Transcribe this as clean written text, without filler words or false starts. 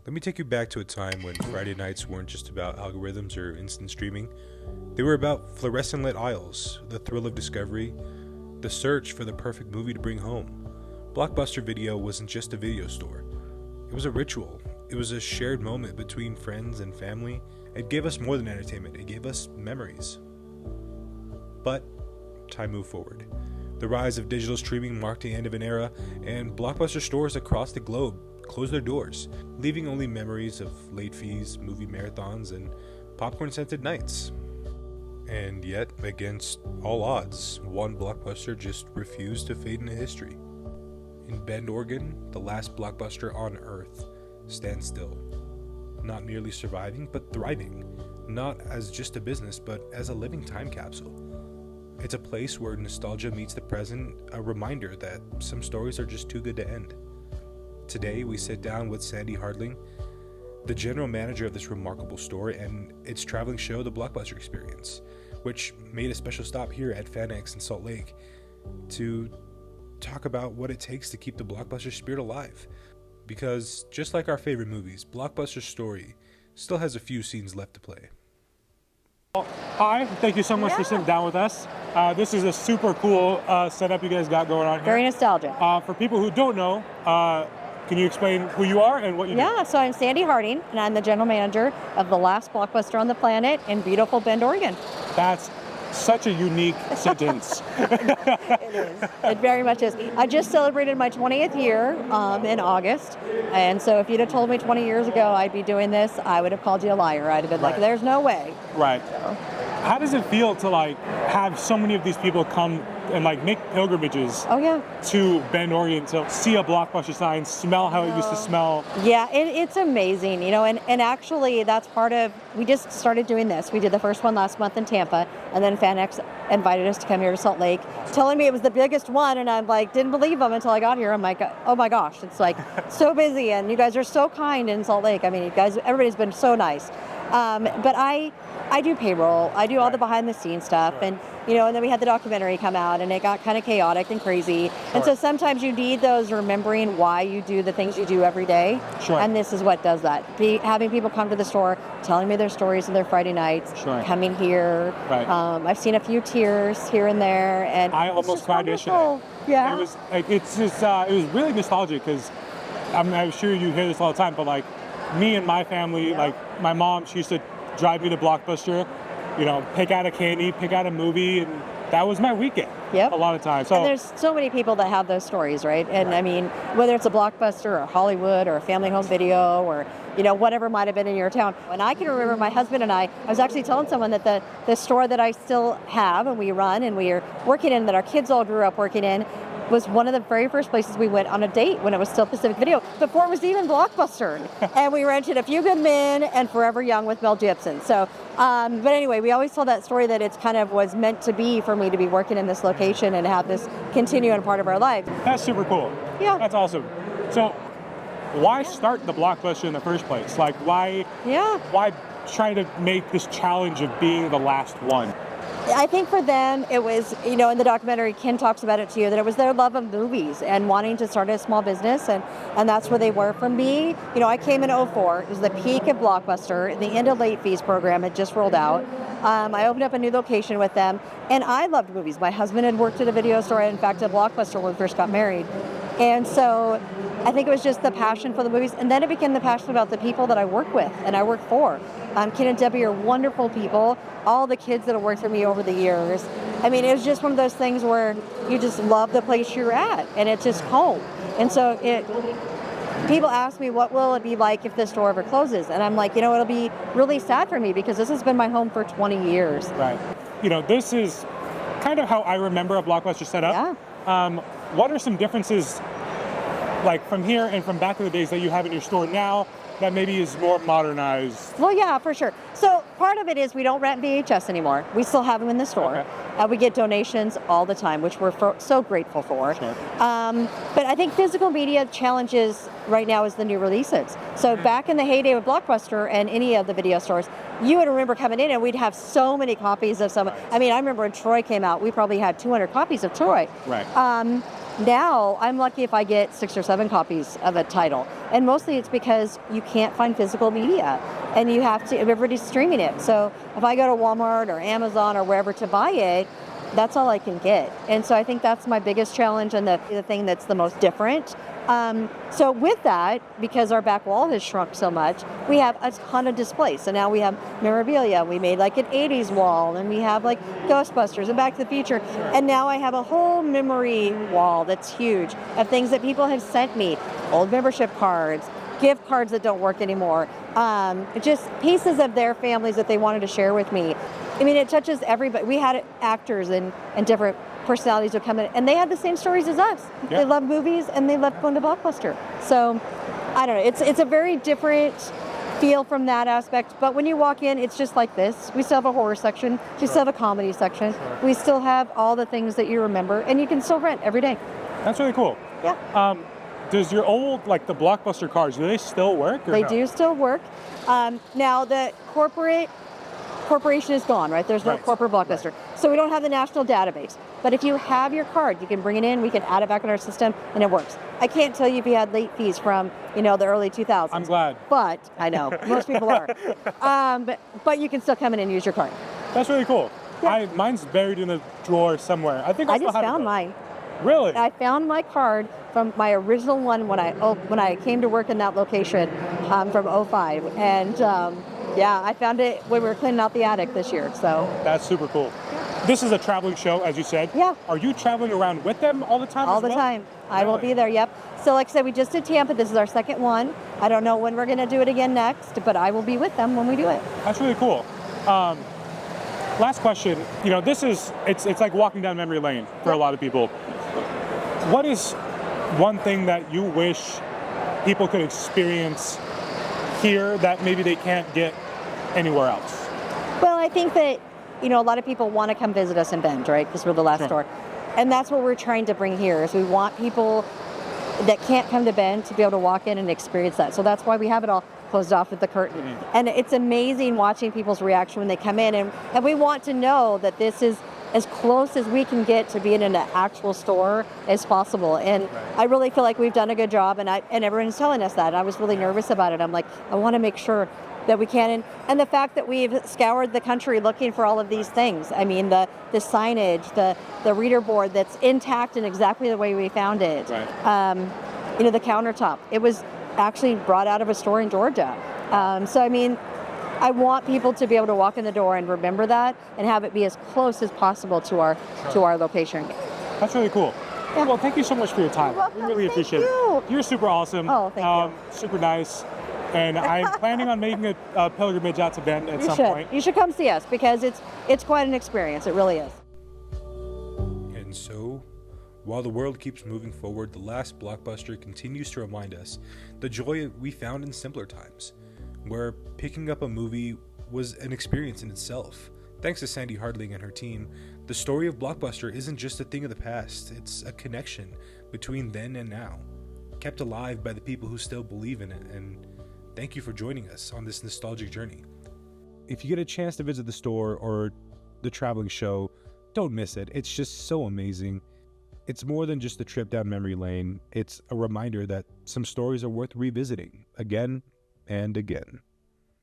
Let me take you back to a time when Friday nights weren't just about algorithms or instant streaming. They were about fluorescent lit aisles, the thrill of discovery, the search for the perfect movie to bring home. Blockbuster Video wasn't just a video store. It was a ritual. It was a shared moment between friends and family. It gave us more than entertainment. It gave us memories. But time moved forward. The rise of digital streaming marked the end of an era, and Blockbuster stores across the globe closed their doors, leaving only memories of late fees, movie marathons, and popcorn-scented nights. And yet, against all odds, one Blockbuster just refused to fade into history. In Bend, Oregon, the last Blockbuster on Earth stands still. Not merely surviving, but thriving. Not as just a business, but as a living time capsule. It's a place where nostalgia meets the present, a reminder that some stories are just too good to end. Today, we sit down with Sandi Harding, the general manager of this remarkable store and its traveling show, The Blockbuster Experience, which made a special stop here at FanX in Salt Lake to talk about what it takes to keep the Blockbuster spirit alive. Because just like our favorite movies, Blockbuster's story still has a few scenes left to play. Hi, thank you so much for sitting down with us. This is a super cool setup you guys got going on here. Very nostalgic. For people who don't know, can you explain who you are and what you do? Yeah, so I'm Sandi Harding, and I'm the general manager of the last Blockbuster on the planet in beautiful Bend, Oregon. That's such a unique sentence. It is. It very much is. I just celebrated my 20th year in August, and so if you'd have told me 20 years ago I'd be doing this, I would have called you a liar. I'd have been like, there's no way. Right. So. How does it feel to have so many of these people come and make pilgrimages to Bend, Oregon to see a Blockbuster sign, smell how it used to smell? Yeah, it's amazing, and actually that's part of, we just started doing this. We did the first one last month in Tampa, and then FanX invited us to come here to Salt Lake, telling me it was the biggest one, and I'm like, didn't believe them until I got here. I'm like, oh my gosh, it's so busy, and you guys are so kind in Salt Lake. I mean, you guys, everybody's been so nice. But I do payroll. I do all the behind the scenes stuff, and then we had the documentary come out, and it got kind of chaotic and crazy. And so sometimes you need those remembering why you do the things you do every day. And this is what does that. Having people come to the store, telling me their stories of their Friday nights, coming here. I've seen a few tears here and there, and I almost cried yesterday. Yeah. It was really nostalgic because I'm sure you hear this all the time, but me and my family, my mom, she used to drive me to Blockbuster, pick out a candy, pick out a movie, and that was my weekend. A lot of times. So, and there's so many people that have those stories, right? And I mean, whether it's a Blockbuster or Hollywood or a family home video or whatever might have been in your town. And I can remember my husband and I was actually telling someone that the store that I still have and we run and we are working in, that our kids all grew up working in, was one of the very first places we went on a date when it was still Pacific Video, before it was even Blockbuster. And we rented A Few Good Men and Forever Young with Mel Gibson. So, but anyway, we always tell that story that it's kind of was meant to be for me to be working in this location and have this continuing part of our life. That's super cool. Yeah. That's awesome. So, why start the Blockbuster in the first place? Why try to make this challenge of being the last one? I think for them, it was, in the documentary, Ken talks about it too, that it was their love of movies and wanting to start a small business, and that's where they were. For me, I came in 2004. It was the peak of Blockbuster. The end of late fees program had just rolled out. I opened up a new location with them, and I loved movies. My husband had worked at a video store, in fact, at Blockbuster when we first got married. And so I think it was just the passion for the movies, and then it became the passion about the people that I work with and I work for. Ken and Debbie are wonderful people. All the kids that have worked for me over the years. I mean, it was just one of those things where you just love the place you're at, and it's just home. And so people ask me, what will it be like if this store ever closes? And I'm like, it'll be really sad for me because this has been my home for 20 years. Right. This is kind of how I remember a Blockbuster setup. Yeah. What are some differences from here and from back in the days that you have in your store now that maybe is more modernized? Well, yeah, for sure. So part of it is we don't rent VHS anymore. We still have them in the store. We get donations all the time, which we're so grateful for. But I think physical media challenges right now is the new releases. So back in the heyday of Blockbuster and any of the video stores, you would remember coming in and we'd have so many copies of some. I mean, I remember when Troy came out, we probably had 200 copies of Troy. Now I'm lucky if I get 6 or 7 copies of a title, and mostly it's because you can't find physical media, and you have to. Everybody's streaming it. So if I go to Walmart or Amazon or wherever to buy it, that's all I can get. And so I think that's my biggest challenge and the thing that's the most different. So with that, because our back wall has shrunk so much, we have a ton of displays. So now we have memorabilia. We made like an 80s wall, and we have like Ghostbusters and Back to the Future. And now I have a whole memory wall that's huge of things that people have sent me, old membership cards, gift cards that don't work anymore, just pieces of their families that they wanted to share with me. I mean, it touches everybody. We had actors and different personalities who come in, and they had the same stories as us. Yeah. They love movies, and they love going to Blockbuster. So, I don't know. It's a very different feel from that aspect. But when you walk in, it's just like this. We still have a horror section. We still have a comedy section. Sure. We still have all the things that you remember, and you can still rent every day. That's really cool. Yeah. Does your old, like the Blockbuster cards, do they still work? They do still work. Now, the corporation is gone, right? There's no corporate Blockbuster. Right. So we don't have the national database. But if you have your card, you can bring it in, we can add it back in our system, and it works. I can't tell you if you had late fees from, the early 2000s. I'm glad. But, I know, most people are. But you can still come in and use your card. That's really cool. Yeah. Mine's buried in a drawer somewhere. I think I just found mine. Really? I found my card from my original one when I came to work in that location from 05. And I found it when we were cleaning out the attic this year. So that's super cool. This is a traveling show, as you said. Yeah. Are you traveling around with them all the time? All the time. I will be there, yep. So like I said, we just did Tampa. This is our second one. I don't know when we're going to do it again next, but I will be with them when we do it. That's really cool. Last question. It's like walking down memory lane for a lot of people. What is one thing that you wish people could experience here that maybe they can't get anywhere else? Well, I think that, a lot of people want to come visit us in Bend, right? Because we're the last store. And that's what we're trying to bring here is we want people that can't come to Bend to be able to walk in and experience that. So that's why we have it all closed off with the curtain. Mm-hmm. And it's amazing watching people's reaction when they come in. And we want to know that this is as close as we can get to being in an actual store as possible. And I really feel like we've done a good job, and everyone's telling us that. I was really nervous about it. I'm like, I want to make sure that we can. And the fact that we've scoured the country looking for all of these things. I mean, the signage, the reader board that's intact in exactly the way we found it. Right. The countertop. It was actually brought out of a store in Georgia. So, I mean, I want people to be able to walk in the door and remember that and have it be as close as possible to our location. That's really cool. Yeah. Well, thank you so much for your time. You're welcome. We really appreciate it. You're super awesome. Oh, thank you. Super nice. And I'm planning on making a pilgrimage out to Bend at some point. You should come see us because it's quite an experience. It really is. And so, while the world keeps moving forward, the last Blockbuster continues to remind us the joy we found in simpler times, where picking up a movie was an experience in itself. Thanks to Sandi Harding and her team, the story of Blockbuster isn't just a thing of the past, it's a connection between then and now, kept alive by the people who still believe in it, and thank you for joining us on this nostalgic journey. If you get a chance to visit the store or the traveling show, don't miss it. It's just so amazing. It's more than just a trip down memory lane. It's a reminder that some stories are worth revisiting again and again.